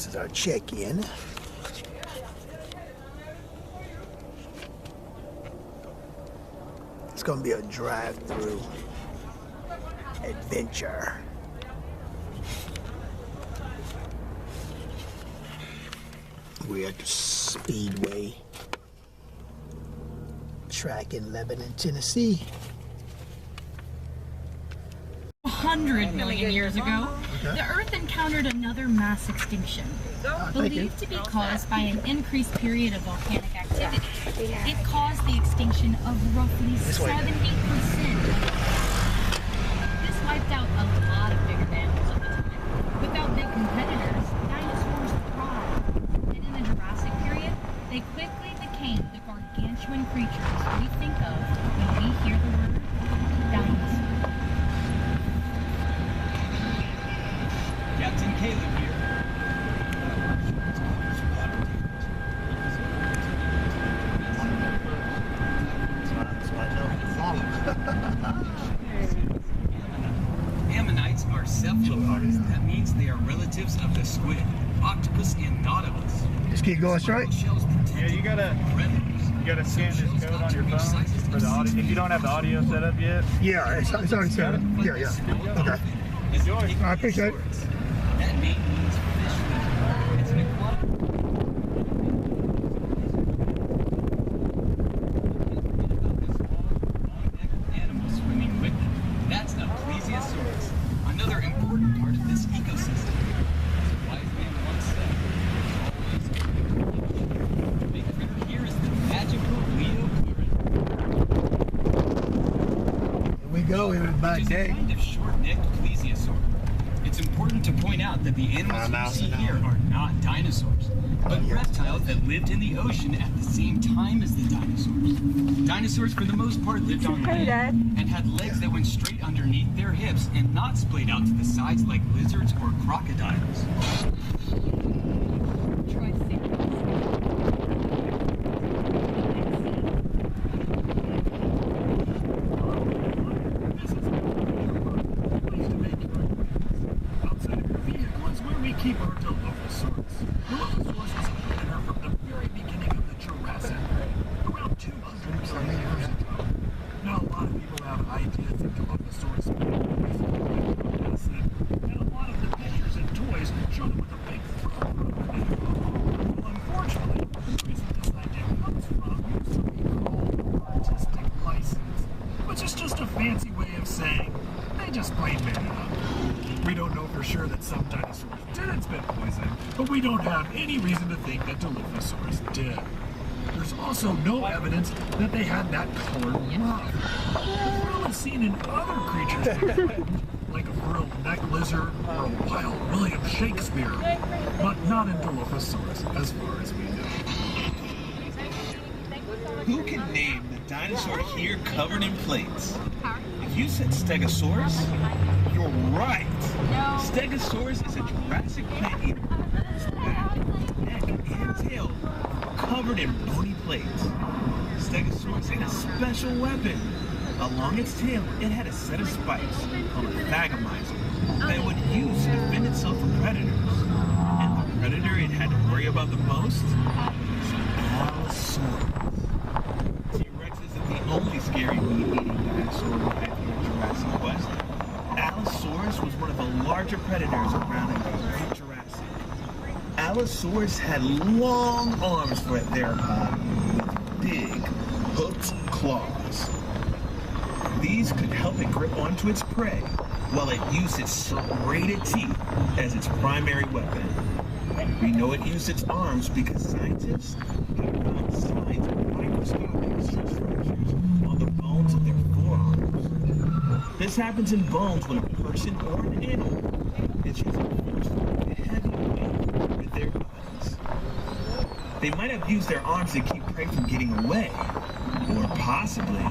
This is our check-in. It's gonna be a drive-through adventure. We're at the Speedway track in Lebanon, Tennessee. 100 million years ago, the Earth encountered another mass extinction, believed to be caused by an increased period of volcanic activity. It caused the extinction of roughly 70%. This wiped out a lot of bigger mammals at the time. Without big competitors, dinosaurs thrived. And in the Jurassic period, they quickly became the gargantuan creatures we think of when we hear the word dinosaur. Captain Caleb here. Ammonites are cephalopods. That means they are relatives of the squid, octopus, and nautilus. Just keep going straight. Yeah, you gotta scan this code on your phone for the audio. If you don't have the audio set up yet. Yeah, it's already set up. Yeah. Okay. Enjoy. I appreciate it. That name means fish eater. It's an iguana. Animal swimming with them. That's a plesiosaurus, another important part of this ecosystem. As a wise man once said, the big critter here is the magical Leo. Here we go, everybody. Which is a kind of short-necked plesiosaur. It's important to point out that the animals you see here are not dinosaurs, but reptiles that lived in the ocean at the same time as the dinosaurs. Dinosaurs, for the most part, lived on land and had legs that went straight underneath their hips and not splayed out to the sides like lizards or crocodiles. Keep our Dilophosaurus. Dilophosaurus was a predator from the very beginning of the Jurassic, around 200 million years ago. Now, a lot of people have ideas that Dilophosaurus was and a lot of the pictures and toys show them with a big throat. Well, unfortunately, the reason this idea comes from is something called artistic license, which is just a fancy way of saying they just plain made it up. We don't know for sure that some dinosaurs didn't spit poison, but we don't have any reason to think that Dilophosaurus did. There's also no evidence that they had that colored ruff. The frill is seen in other creatures, like a frilled neck lizard or a wild William Shakespeare, but not in Dilophosaurus, as far as we know. Who can name the dinosaur here covered in plates? If you said Stegosaurus, you're right. Stegosaurus is a Jurassic plant eater. Its back, neck, and tail covered in bony plates. Stegosaurus had a special weapon. Along its tail, it had a set of spikes called a thagomizer that it would use to defend itself from predators. And the predator it had to worry about the most was Allosaurus. T-Rex isn't the only scary meat-eating dinosaur alive here in Jurassic West. Allosaurus was one of the larger predators around in the late Jurassic. Allosaurus had long arms for a theropod with big, hooked claws. These could help it grip onto its prey while it used its serrated teeth as its primary weapon. We know it used its arms because scientists have found signs of microscopic structures on the bones of their forearms. This happens in bones when a person or an animal is using forceful, heavy weight with their bodies. They might have used their arms to keep prey from getting away, or possibly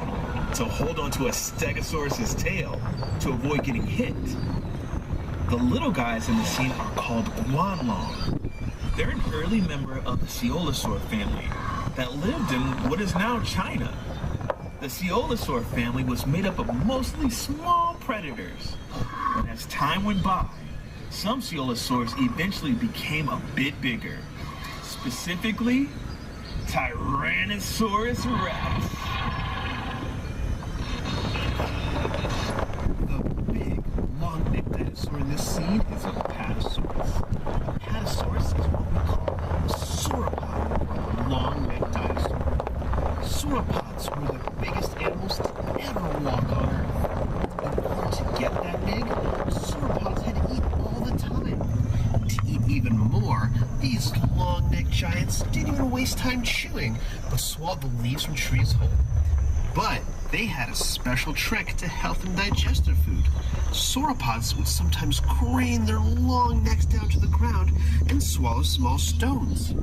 to hold onto a Stegosaurus's tail to avoid getting hit. The little guys in the scene are called Iguanodon. They're an early member of the Coelosaur family that lived in what is now China. The Coelosaur family was made up of mostly small predators, but as time went by, some coelosaurs eventually became a bit bigger. Specifically, Tyrannosaurus rex. The big, long-necked dinosaur in this scene is a Apatosaurus. Apatosaurus is what we call a sauropod, or a long-necked dinosaur. Sauropods were the biggest animals to ever walk on Earth. In order to get that big, sauropods had to eat all the time. To eat even more, these long-necked giants didn't even waste time chewing, but swallowed the leaves from trees whole. But they had a special trick to help them digest their food. Sauropods would sometimes crane their long necks down to the ground and swallow small stones.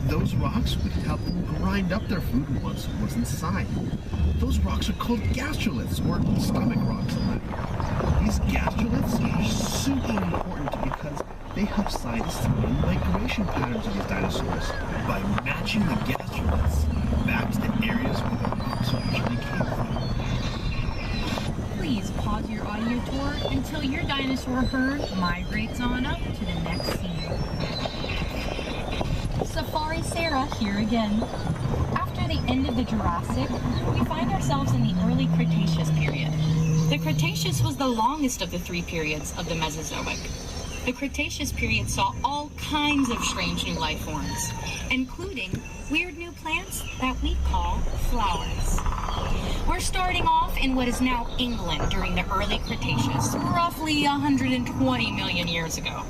Those rocks would help them grind up their food once it was inside. Those rocks are called gastroliths, or stomach rocks in Latin. These gastroliths are super important because they help scientists to know the migration patterns of these dinosaurs by matching the gastroliths back to the areas where the rocks originally came from. Please pause your audio tour until your dinosaur herd migrates on up to the next scene. Safari Sarah here again. After the end of the Jurassic, we find ourselves in the early Cretaceous period. The Cretaceous was the longest of the three periods of the Mesozoic. The Cretaceous period saw all kinds of strange new life forms, including weird new plants that we call flowers. We're starting off in what is now England during the early Cretaceous, roughly 120 million years ago.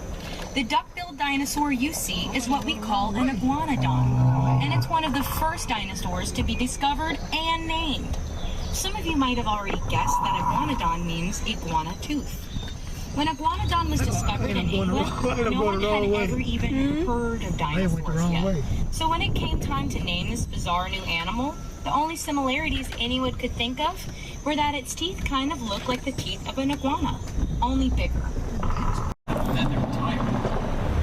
The duck-billed dinosaur you see is what we call an Iguanodon, and it's one of the first dinosaurs to be discovered and named. Some of you might have already guessed that Iguanodon means iguana tooth. When Iguanodon was discovered in England, no one had ever even heard of dinosaurs yet. So when it came time to name this bizarre new animal, the only similarities anyone could think of were that its teeth kind of looked like the teeth of an iguana, only bigger. Feathered tyrant.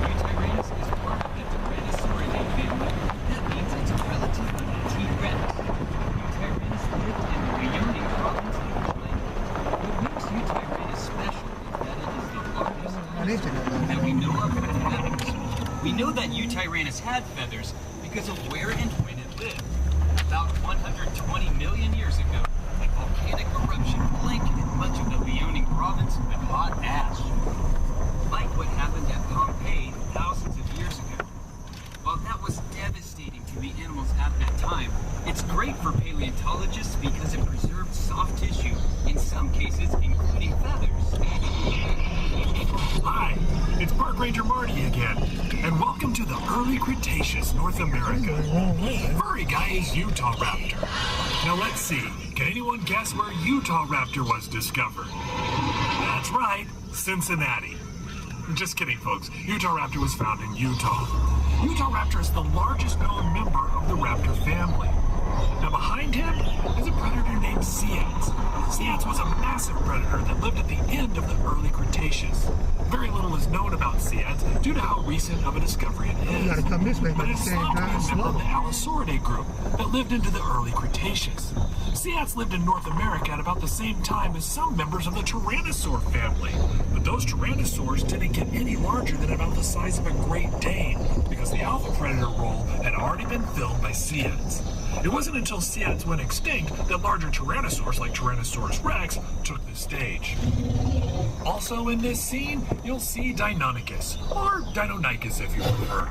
Utahraptor is part of the Tyrannosauridae family. That means it's a relative of the T-Rex. Utahraptor lived in the Iguana province of China. What makes Utahraptor special is that it is the largest that we know of with feathers. We know that Utahraptor had feathers because of where and when it lived. About 120 million years ago, a volcanic eruption blanketed much of the Leoning province with hot ash. Like what happened at Pompeii thousands of years ago. While that was devastating to the animals at that time, it's great for paleontologists because it preserved soft tissue, in some cases including feathers. Hi, it's Park Ranger Marty again, and welcome to the early Cretaceous, North America. Furry guy is Utahraptor. Now let's see, can anyone guess where Utahraptor was discovered? That's right, Cincinnati. Just kidding, folks. Utahraptor was found in Utah. Utahraptor is the largest known member of the raptor family. Now behind him is a predator named Ceyx. Ceyx was a massive predator that lived at the end of the early Cretaceous. Very little is known about Ceyx due to how recent of a discovery it is. You gotta come this way, But it's thought to be a member of the Allosauridae group that lived into the early Cretaceous. Ceyx lived in North America at about the same time as some members of the Tyrannosaur family. But those Tyrannosaurs didn't get any larger than about the size of a Great Dane because the alpha predator role had already been filled by Ceyx. It wasn't until Ceyx went extinct that larger tyrannosaurs like Tyrannosaurus rex took the stage. Also in this scene, you'll see Dinonicus, or Dinonicus if you prefer.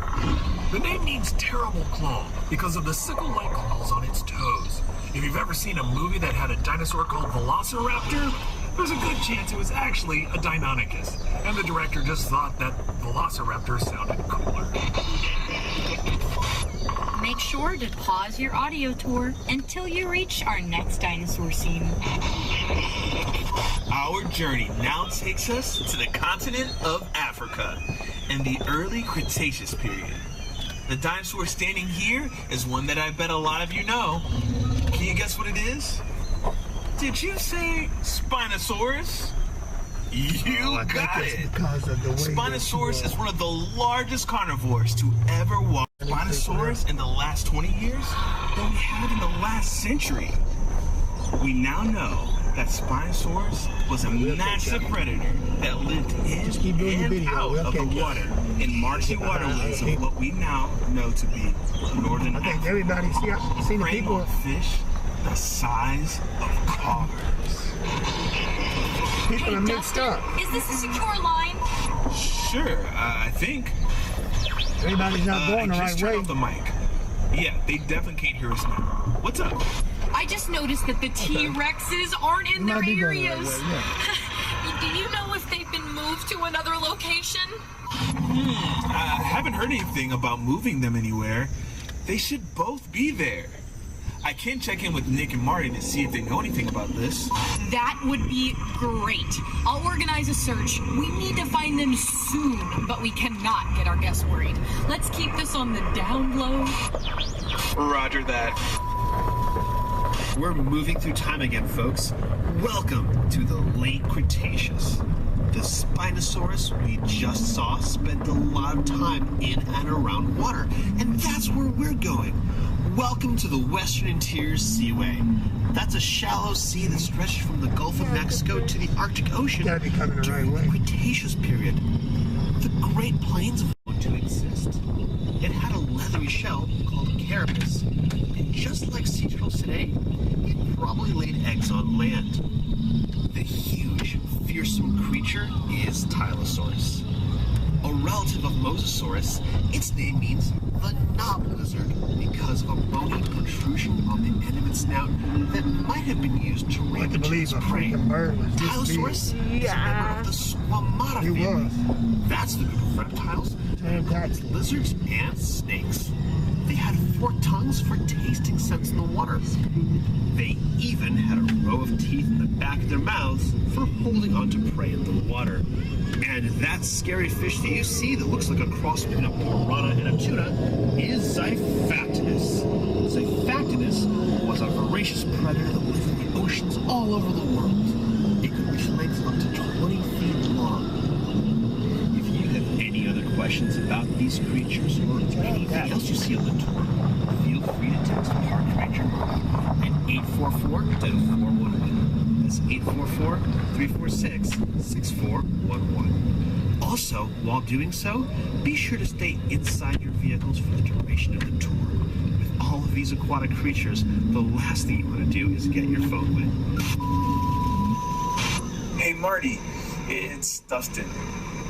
The name means terrible claw because of the sickle-like claws on its toes. If you've ever seen a movie that had a dinosaur called Velociraptor, there's a good chance it was actually a Dinonicus, and the director just thought that Velociraptor sounded cooler. Make sure to pause your audio tour until you reach our next dinosaur scene. Our journey now takes us to the continent of Africa in the early Cretaceous period. The dinosaur standing here is one that I bet a lot of you know. Can you guess what it is? Did you say Spinosaurus? You got it! Spinosaurus is one of the largest carnivores to ever walk. Spinosaurus in the last 20 years than we have in the last century. We now know that Spinosaurus was a massive predator that lived in keep doing your and video. out of the water in marshy waterways of what we now know to be northern I think Africa. everybody see the Preying people. on fish the size of cars. People are mixed Dustin, up. is this a secure line? Sure, I think. Everybody's not I going the just right turned way. off the mic. Yeah, they definitely can't hear us now. What's up? I just noticed that the T-Rexes aren't in You their might be going the right areas. way, yeah. Do you know if they've been moved to another location? I haven't heard anything about moving them anywhere. They should both be there. I can check in with Nick and Marty to see if they know anything about this. That would be great. I'll organize a search. We need to find them soon, but we cannot get our guests worried. Let's keep this on the down low. Roger that. We're moving through time again, folks. Welcome to the late Cretaceous. The Spinosaurus we just saw spent a lot of time in and around water, and that's where we're going. Welcome to the Western Interior Seaway. That's a shallow sea that stretched from the Gulf of Mexico to the Arctic Ocean Gotta be coming the right during way. the Cretaceous period. The Great Plains were to exist. It had a leathery shell called a carapace, and just like sea turtles today, it probably laid eggs on land. The huge, fearsome creature is Tylosaurus. A relative of Mosasaurus, its name means the knob lizard because of a bony protrusion on the end of its snout that might have been used to I rape can into believe its a prey. freaking bird was this Tylosaurus big. is a member of the Squamata He family. was. That's the group of reptiles, Fantastic. lizards, and snakes. They had forked tongues for tasting scents in the water. They even had a row of teeth in the back of their mouths for holding onto prey in the water. And that scary fish that you see that looks like a cross between a piranha and a tuna is Xiphactinus. Xiphactinus was a voracious predator that lived in the oceans all over the world. It could reach lengths up to 20 feet long. If you have any other questions about these creatures or anything else you see on the tour, feel free to text Park Ranger Marty at 844-411. That's 844-346-6411. Also, while doing so, be sure to stay inside your vehicles for the duration of the tour. With all of these aquatic creatures, the last thing you want to do is get your phone wet. Hey Marty, it's Dustin.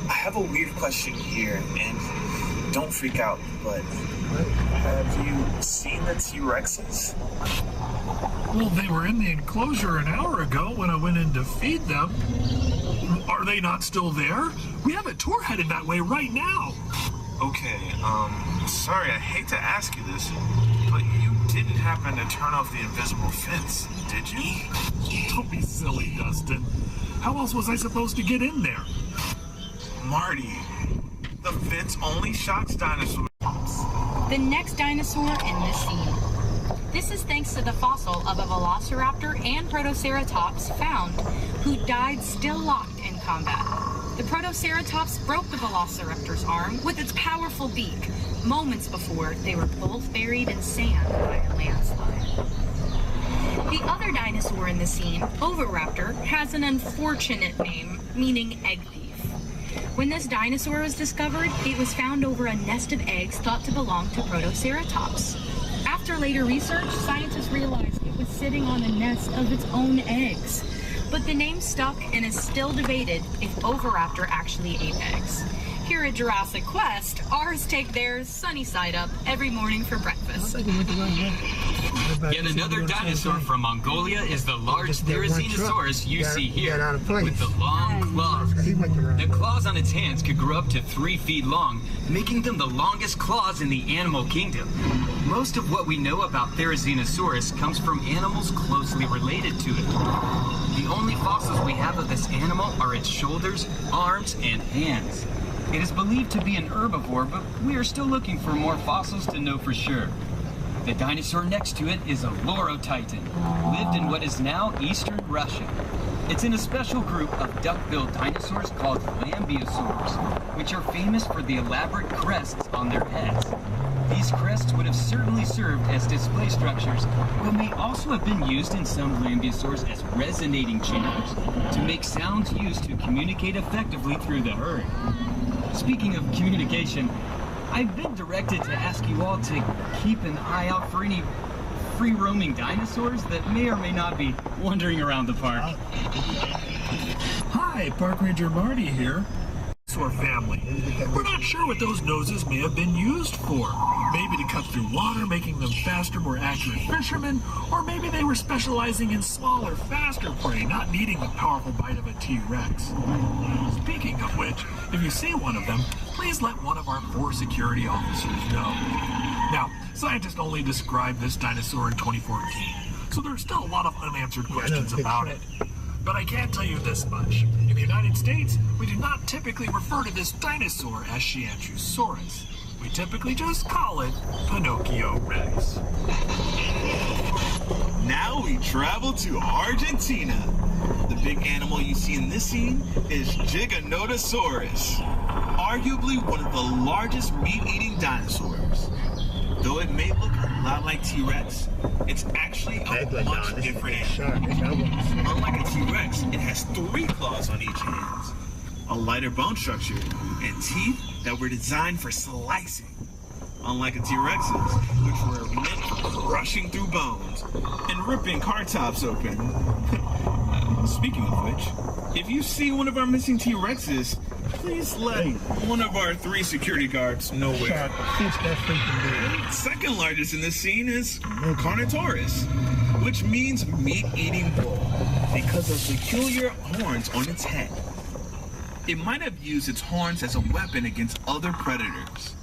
I have a weird question here, and don't freak out, but have you seen the T-Rexes? Well, they were in the enclosure an hour ago when I went in to feed them. Are they not still there? We have a tour headed that way right now. Okay, sorry, I hate to ask you this, but you didn't happen to turn off the invisible fence, did you? Don't be silly, Dustin. How else was I supposed to get in there? Marty, the fence only shocks dinosaurs. The next dinosaur in this scene. This is thanks to the fossil of a Velociraptor and Protoceratops found, who died still locked in combat. The Protoceratops broke the Velociraptor's arm with its powerful beak, moments before they were both buried in sand by a landslide. The other dinosaur in the scene, Utahraptor, has an unfortunate name, meaning egg thief. When this dinosaur was discovered, it was found over a nest of eggs thought to belong to Protoceratops. After later research, scientists realized it was sitting on a nest of its own eggs. But the name stuck and is still debated if Utahraptor actually ate eggs. Here at Jurassic Quest, ours take theirs sunny side up every morning for breakfast. Yet another dinosaur from Mongolia is the large Therazinosaurus you see here, with the long claws. The claws on its hands could grow up to 3 feet long, making them the longest claws in the animal kingdom. Most of what we know about Therazinosaurus comes from animals closely related to it. The only fossils we have of this animal are its shoulders, arms, and hands. It is believed to be an herbivore, but we are still looking for more fossils to know for sure. The dinosaur next to it is a Lorotitan, lived in what is now eastern Russia. It's in a special group of duck-billed dinosaurs called Lambeosaurs, which are famous for the elaborate crests on their heads. These crests would have certainly served as display structures, but may also have been used in some lambeosaurs as resonating chambers to make sounds used to communicate effectively through the herd. Speaking of communication, I've been directed to ask you all to keep an eye out for any free-roaming dinosaurs that may or may not be wandering around the park. Hi, Park Ranger Marty here. Dinosaur family. We're not sure what those noses may have been used for. Maybe to cut through water, making them faster, more accurate fishermen, or maybe they were specializing in smaller, faster prey, not needing the powerful bite of a T-Rex. Speaking of which, if you see one of them, please let one of our 4 security officers know. Now, scientists only described this dinosaur in 2014, so there's still a lot of unanswered questions about it. But I can tell you this much. In the United States, we do not typically refer to this dinosaur as Iguanodon. We typically just call it Pinocchio Rex. Now we travel to Argentina. The big animal you see in this scene is Giganotosaurus, arguably one of the largest meat-eating dinosaurs. Though it may look a lot like T-Rex, it's actually a much different animal. Unlike a T-Rex, it has 3 claws on each hand, a lighter bone structure, and teeth that were designed for slicing. Unlike a T-Rex's, which were meant for crushing through bones and ripping car tops open. Speaking of which, if you see one of our missing T-Rexes, please let one of our 3 security guards know where. Second largest in this scene is Carnotaurus, which means meat-eating bull because of peculiar horns on its head. It might have used its horns as a weapon against other predators.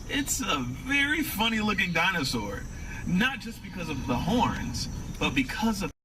It's a very funny looking dinosaur, not just because of the horns, but because of